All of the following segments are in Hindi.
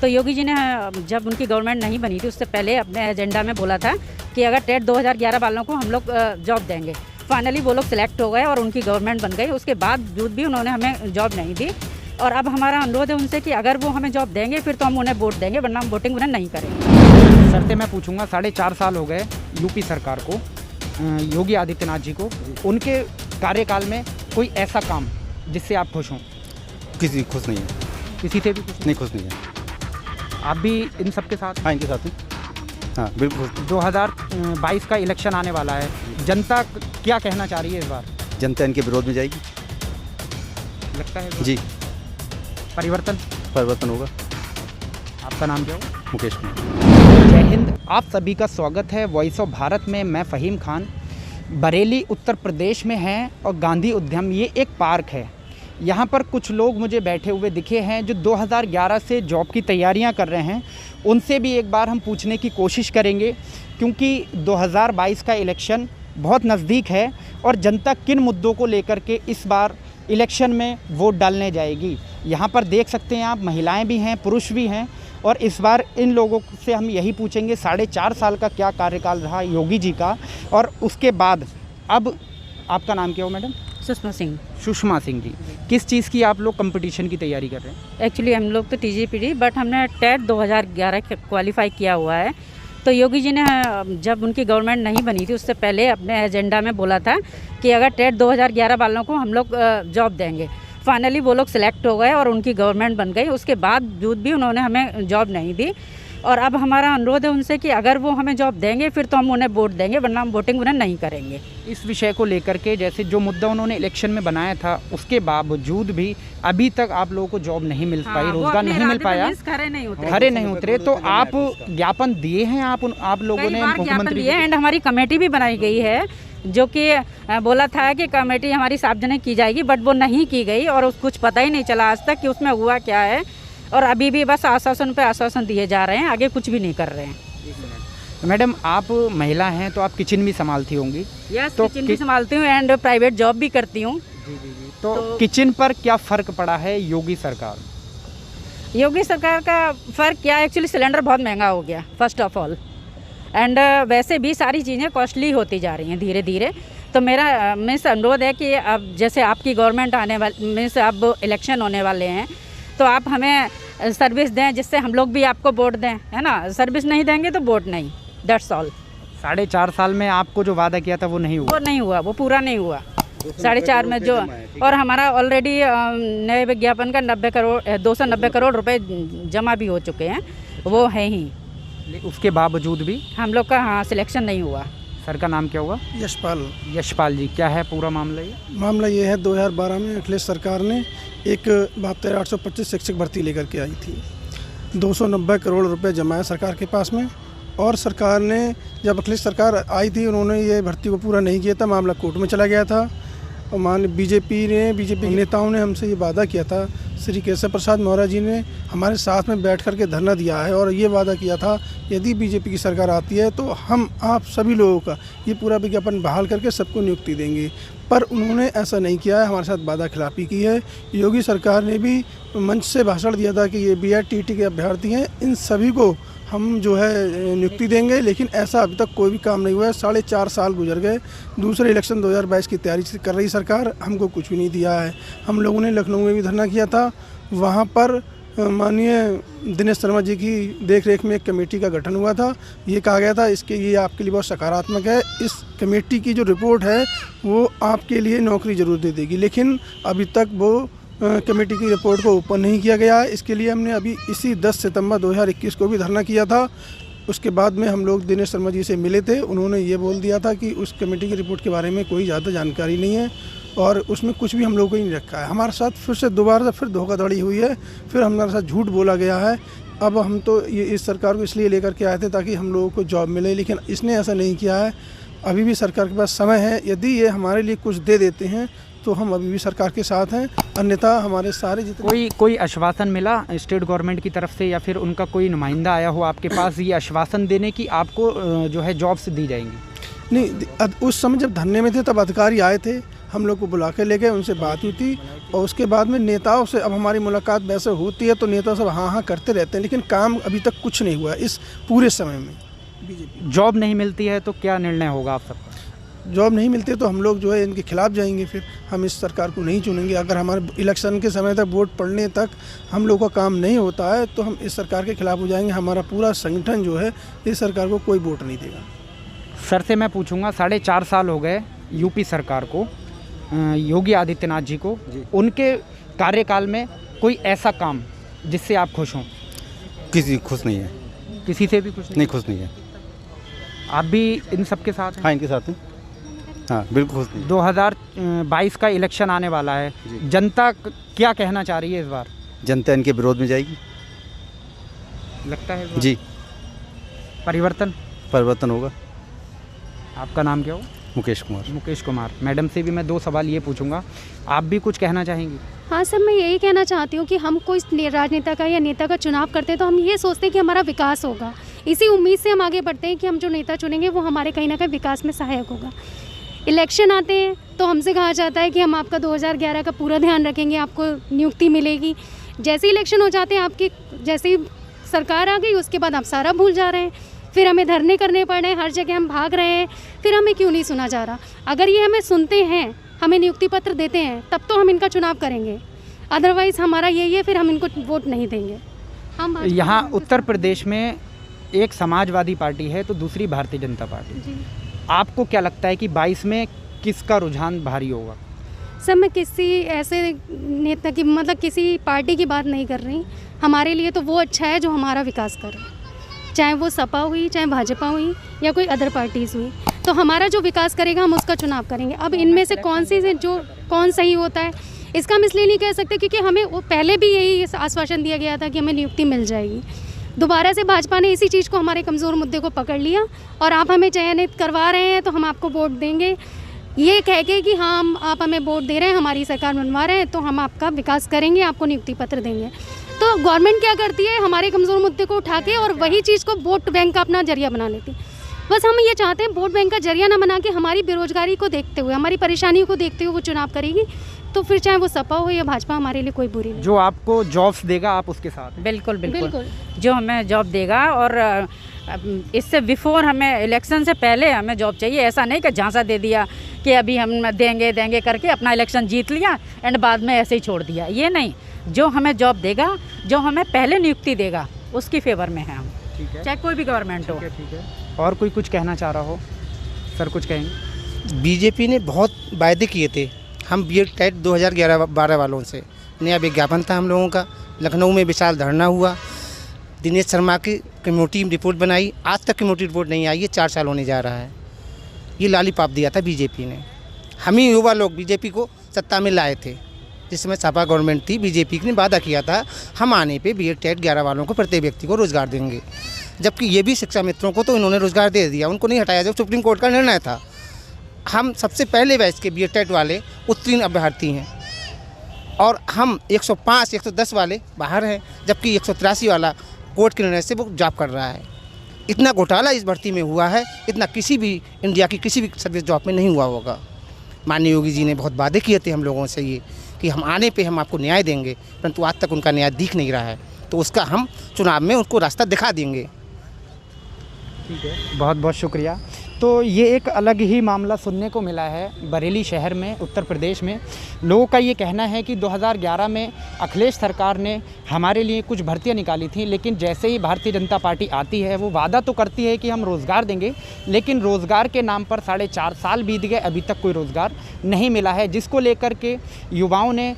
तो योगी जी ने जब उनकी गवर्नमेंट नहीं बनी थी उससे पहले अपने एजेंडा में बोला था कि अगर टेट 2011 वालों को हम लोग जॉब देंगे। फाइनली वो लोग सिलेक्ट हो गए और उनकी गवर्नमेंट बन गई। उसके बावजूद भी उन्होंने हमें जॉब नहीं दी और अब हमारा अनुरोध है उनसे कि अगर वो हमें जॉब देंगे फिर तो हम उन्हें वोट देंगे, वरना हम वोटिंग उन्हें नहीं करेंगे। शर्तें मैं पूछूंगा, 4.5 साल हो गए यूपी सरकार को, योगी आदित्यनाथ जी को, उनके कार्यकाल में कोई ऐसा काम जिससे आप खुश हों? किसी खुश नहीं है, किसी से भी खुश नहीं खुश नहीं है। आप भी इन सब के साथ? हाँ, इनके साथ ही, हाँ बिल्कुल। 2022 का इलेक्शन आने वाला है, जनता क्या कहना चाह रही है इस बार? जनता इनके विरोध में जाएगी। लगता है जी, परिवर्तन होगा। आपका नाम क्या हो? मुकेश कुमार। जय हिंद, आप सभी का स्वागत है वॉइस ऑफ भारत में। मैं फ़हीम खान। बरेली उत्तर प्रदेश में है और गांधी उद्यान ये एक पार्क है। यहाँ पर कुछ लोग मुझे बैठे हुए दिखे हैं जो 2011 से जॉब की तैयारियाँ कर रहे हैं। उनसे भी एक बार हम पूछने की कोशिश करेंगे, क्योंकि 2022 का इलेक्शन बहुत नज़दीक है और जनता किन मुद्दों को लेकर के इस बार इलेक्शन में वोट डालने जाएगी। यहाँ पर देख सकते हैं आप, महिलाएं भी हैं, पुरुष भी हैं और इस बार इन लोगों से हम यही पूछेंगे 4.5 साल का क्या कार्यकाल रहा योगी जी का। और उसके बाद अब आपका नाम क्या हो मैडम? सुषमा सिंह। सुषमा सिंह जी, किस चीज़ की आप लोग कंपटीशन की तैयारी कर रहे हैं? एक्चुअली हम लोग तो TGPD, बट हमने टेट 2011 क्वालिफाई किया हुआ है। तो योगी जी ने जब उनकी गवर्नमेंट नहीं बनी थी उससे पहले अपने एजेंडा में बोला था कि अगर टेट 2011 वालों को हम लोग जॉब देंगे। फाइनली वो लोग सिलेक्ट हो गए और उनकी गवर्नमेंट बन गई। उसके बावजूद भी उन्होंने हमें जॉब नहीं दी और अब हमारा अनुरोध है उनसे कि अगर वो हमें जॉब देंगे फिर तो हम उन्हें वोट देंगे, वरना हम वोटिंग उन्हें नहीं करेंगे। इस विषय को लेकर के, जैसे जो मुद्दा उन्होंने इलेक्शन में बनाया था उसके बावजूद भी अभी तक आप लोगों को जॉब नहीं मिल पाई, रोजगार नहीं मिल पाया, खरे नहीं उतरे। तो आप ज्ञापन दिए हैं आप लोगों ने मुख्यमंत्री दिए एंड हमारी कमेटी भी बनाई गई है जो कि बोला था कि कमेटी हमारी सार्वजनिक की जाएगी, बट वो नहीं की गई और कुछ पता ही नहीं चला आज तक कि उसमें हुआ क्या है। और अभी भी बस आश्वासन पे आश्वासन दिए जा रहे हैं, आगे कुछ भी नहीं कर रहे हैं। मैडम, आप महिला हैं तो आप किचन भी संभालती होंगी? यस, तो किचन भी संभालती हूँ एंड प्राइवेट जॉब भी करती हूँ। तो किचन पर क्या फ़र्क पड़ा है योगी सरकार का फ़र्क क्या है? एक्चुअली सिलेंडर बहुत महंगा हो गया फर्स्ट ऑफ ऑल, एंड वैसे भी सारी चीज़ें कॉस्टली होती जा रही हैं धीरे धीरे। तो मेरा से अनुरोध है कि अब जैसे आपकी गवर्नमेंट आने वाली से अब इलेक्शन होने वाले हैं तो आप हमें सर्विस दें जिससे हम लोग भी आपको वोट दें, है ना। सर्विस नहीं देंगे तो वोट नहीं, दैट्स ऑल। 4.5 साल में आपको जो वादा किया था वो नहीं हुआ? वो पूरा नहीं हुआ 4.5 में जो। और हमारा ऑलरेडी नए विज्ञापन का 290 करोड़ रुपए जमा भी हो चुके हैं, वो है ही। उसके बावजूद भी हम लोग का सिलेक्शन नहीं हुआ। सर का नाम क्या हुआ? यशपाल जी, क्या है पूरा मामला? ये है 2012 में अखिलेश सरकार ने एक 72,825 शिक्षक भर्ती लेकर के आई थी। 290 करोड़ रुपए जमा है सरकार के पास में, और सरकार ने जब अखिलेश सरकार आई थी उन्होंने ये भर्ती को पूरा नहीं किया था, मामला कोर्ट में चला गया था। और बीजेपी नेताओं ने हमसे ये वादा किया था, श्री केशव प्रसाद मौर्य जी ने हमारे साथ में बैठ कर के धरना दिया है और ये वादा किया था यदि बीजेपी की सरकार आती है तो हम आप सभी लोगों का ये पूरा विज्ञापन बहाल करके सबको नियुक्ति देंगे। पर उन्होंने ऐसा नहीं किया है, हमारे साथ वादा खिलाफी की है। योगी सरकार ने भी मंच से भाषण दिया था कि ये BED-TET के अभ्यर्थी हैं, इन सभी को हम जो है नियुक्ति देंगे, लेकिन ऐसा अभी तक कोई भी काम नहीं हुआ है। 4.5 साल गुजर गए, दूसरे इलेक्शन 2022 की तैयारी कर रही सरकार, हमको कुछ भी नहीं दिया है। हम लोगों ने लखनऊ में भी धरना किया था, वहाँ पर माननीय दिनेश शर्मा जी की देखरेख में एक कमेटी का गठन हुआ था। ये कहा गया था ये आपके लिए बहुत सकारात्मक है, इस कमेटी की जो रिपोर्ट है वो आपके लिए नौकरी ज़रूर दे देगी, लेकिन अभी तक वो कमेटी की रिपोर्ट को ओपन नहीं किया गया है। इसके लिए हमने अभी इसी 10 सितंबर 2021 को भी धरना किया था। उसके बाद में हम लोग दिनेश शर्मा जी से मिले थे, उन्होंने ये बोल दिया था कि उस कमेटी की रिपोर्ट के बारे में कोई ज़्यादा जानकारी नहीं है और उसमें कुछ भी हम लोग को ही नहीं रखा है। हमारे साथ फिर से दोबारा फिर धोखाधड़ी हुई है, फिर हमारे साथ झूठ बोला गया है। अब हम तो ये इस सरकार को इसलिए लेकर के आए थे ताकि हम लोगों को जॉब मिले, लेकिन इसने ऐसा नहीं किया है। अभी भी सरकार के पास समय है, यदि ये हमारे लिए कुछ दे देते हैं तो हम अभी भी सरकार के साथ हैं, अन्यथा हमारे सारे जितने कोई आश्वासन मिला स्टेट गवर्नमेंट की तरफ से या फिर उनका कोई नुमाइंदा आया हो आपके पास ये आश्वासन देने की आपको जो है जॉब्स दी जाएंगी? नहीं, उस समय जब धरने में थे तब अधिकारी आए थे, हम लोग को बुला के ले गए, उनसे बात हुई थी और उसके बाद में नेताओं से अब हमारी मुलाकात वैसे होती है तो नेता सब हाँ हाँ करते रहते हैं, लेकिन काम अभी तक कुछ नहीं हुआ इस पूरे समय में। बीजेपी जॉब नहीं मिलती है तो क्या निर्णय होगा आप सबका? जॉब नहीं मिलती है तो हम लोग जो है इनके खिलाफ जाएंगे, फिर हम इस सरकार को नहीं चुनेंगे। अगर हमारे इलेक्शन के समय तक वोट पड़ने तक हम लोग का काम नहीं होता है तो हम इस सरकार के खिलाफ हो जाएंगे। हमारा पूरा संगठन जो है इस सरकार को कोई वोट नहीं देगा। सर से मैं पूछूंगा, 4.5 साल हो गए यूपी सरकार को, योगी आदित्यनाथ जी को, उनके कार्यकाल में कोई ऐसा काम जिससे आप खुश हों? किसी खुश नहीं है। किसी से भी खुश नहीं, खुश नहीं है। आप भी इन सब के साथ हैं? हाँ, इनके साथ हैं। हाँ, बिल्कुल खुश नहीं। 2022 का इलेक्शन आने वाला है, जनता क्या कहना चाह रही है इस बार? जनता इनके विरोध में जाएगी। लगता है इस बार जी, परिवर्तन होगा। आपका नाम क्या हो? मुकेश कुमार। मुकेश कुमार। मैडम से भी मैं 2 सवाल ये पूछूंगा, आप भी कुछ कहना चाहेंगी? हाँ सर, मैं यही कहना चाहती हूँ कि हम कोई राजनेता का या नेता का चुनाव करते हैं तो हम ये सोचते हैं कि हमारा विकास होगा। इसी उम्मीद से हम आगे बढ़ते हैं कि हम जो नेता चुनेंगे वो हमारे कहीं ना कहीं विकास में सहायक होगा। इलेक्शन आते हैं तो हमसे कहा जाता है कि हम आपका 2011 का पूरा ध्यान रखेंगे, आपको नियुक्ति मिलेगी। जैसे इलेक्शन हो जाते हैं, आपकी जैसे ही सरकार आ गई उसके बाद आप सारा भूल जा रहे हैं, फिर हमें धरने करने पड़ रहे हैं, हर जगह हम भाग रहे हैं, फिर हमें क्यों नहीं सुना जा रहा? अगर ये हमें सुनते हैं, हमें नियुक्ति पत्र देते हैं, तब तो हम इनका चुनाव करेंगे, अदरवाइज़ हमारा यही है, फिर हम इनको वोट नहीं देंगे। हम यहाँ उत्तर प्रदेश में एक समाजवादी पार्टी है तो दूसरी भारतीय जनता पार्टी। जी आपको क्या लगता है कि 22 में किसका रुझान भारी होगा? सर, मैं किसी ऐसे नेता की मतलब किसी पार्टी की बात नहीं कर रही। हमारे लिए तो वो अच्छा है जो हमारा विकास करे, चाहे वो सपा हुई, चाहे भाजपा हुई या कोई अदर पार्टीज़ हुई, तो हमारा जो विकास करेगा हम उसका चुनाव करेंगे। अब इनमें से कौन सही होता है इसका हम इसलिए नहीं कह सकते क्योंकि हमें वो पहले भी यही आश्वासन दिया गया था कि हमें नियुक्ति मिल जाएगी। दोबारा से भाजपा ने इसी चीज़ को, हमारे कमज़ोर मुद्दे को पकड़ लिया और आप हमें चयनित करवा रहे हैं तो हम आपको वोट देंगे, ये कह के कि हाँ आप हमें वोट दे रहे हैं, हमारी सरकार बनवा रहे हैं तो हम आपका विकास करेंगे, आपको नियुक्ति पत्र देंगे। तो गवर्नमेंट क्या करती है, हमारे कमज़ोर मुद्दे को उठा के और वही चीज़ को वोट बैंक का अपना जरिया बना लेती है। बस हम ये चाहते हैं वोट बैंक का जरिया ना बना के हमारी बेरोजगारी को देखते हुए, हमारी परेशानियों को देखते हुए वो चुनाव करेगी, तो फिर चाहे वो सपा हो या भाजपा हमारे लिए कोई बुरी नहीं। जो आपको जॉब्स देगा आप उसके साथ? बिल्कुल बिल्कुल, जो हमें जॉब देगा और इससे बिफोर हमें इलेक्शन से पहले हमें जॉब चाहिए। ऐसा नहीं कि झांसा दे दिया कि अभी हम देंगे करके अपना इलेक्शन जीत लिया एंड बाद में ऐसे ही छोड़ दिया, ये नहीं। जो हमें जॉब देगा, जो हमें पहले नियुक्ति देगा, उसकी फेवर में है हम, ठीक है, चाहे कोई भी गवर्नमेंट हो। ठीक है। और कोई कुछ कहना चाह रहा हो? सर कुछ कहेंगे? बीजेपी ने बहुत वायदे किए थे, हम टेट 2011-12 वालों से। नया विज्ञापन था हम लोगों का, लखनऊ में विशाल धरना हुआ, दिनेश शर्मा की कमेटी रिपोर्ट बनाई, आज तक कमेटी रिपोर्ट नहीं आई है, 4 साल होने जा रहा है। ये लॉलीपॉप दिया था बीजेपी ने, हम ही युवा लोग बीजेपी को सत्ता में लाए थे, जिसमें सपा गवर्नमेंट थी। बीजेपी ने वादा किया था हम आने पे टेट 11 वालों को प्रत्येक व्यक्ति को रोज़गार देंगे, जबकि ये भी शिक्षा मित्रों को तो इन्होंने रोज़गार दे दिया, उनको नहीं हटाया, जब सुप्रीम कोर्ट का निर्णय था। हम सबसे पहले बैच के टेट वाले उत्तीर्ण अभ्यर्थी हैं और हम 105, 110 वाले बाहर हैं, जबकि 183 वाला कोर्ट के निर्णय से वो जॉब कर रहा है। इतना घोटाला इस भर्ती में हुआ है, इतना किसी भी इंडिया की किसी भी सर्विस जॉब में नहीं हुआ होगा। माननीय योगी जी ने बहुत वादे किए थे हम लोगों से ये कि हम आने पे हम आपको न्याय देंगे, परंतु आज तक उनका न्याय दिख नहीं रहा है, तो उसका हम चुनाव में उनको रास्ता दिखा देंगे। ठीक है, बहुत बहुत शुक्रिया। तो ये एक अलग ही मामला सुनने को मिला है बरेली शहर में, उत्तर प्रदेश में। लोगों का ये कहना है कि 2011 में अखिलेश सरकार ने हमारे लिए कुछ भर्तियां निकाली थी, लेकिन जैसे ही भारतीय जनता पार्टी आती है वो वादा तो करती है कि हम रोज़गार देंगे, लेकिन रोज़गार के नाम पर 4.5 साल बीत गए, अभी तक कोई रोज़गार नहीं मिला है, जिसको लेकर के युवाओं ने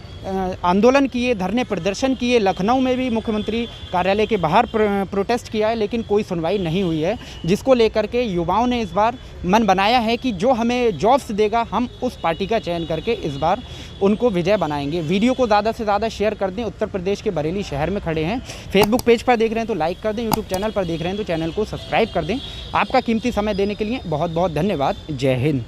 आंदोलन किए, धरने प्रदर्शन किए। लखनऊ में भी मुख्यमंत्री कार्यालय के बाहर प्रोटेस्ट किया है, लेकिन कोई सुनवाई नहीं हुई है, जिसको लेकर के युवाओं ने इस बार मन बनाया है कि जो हमें जॉब्स देगा हम उस पार्टी का चयन करके इस बार उनको विजय बनाएंगे। वीडियो को ज़्यादा से ज़्यादा शेयर कर दें। उत्तर प्रदेश के बरेली शहर में खड़े हैं, फेसबुक पेज पर देख रहे हैं तो लाइक कर दें, यूट्यूब चैनल पर देख रहे हैं तो चैनल को सब्सक्राइब कर दें। आपका कीमती समय देने के लिए बहुत बहुत धन्यवाद। जय हिंद।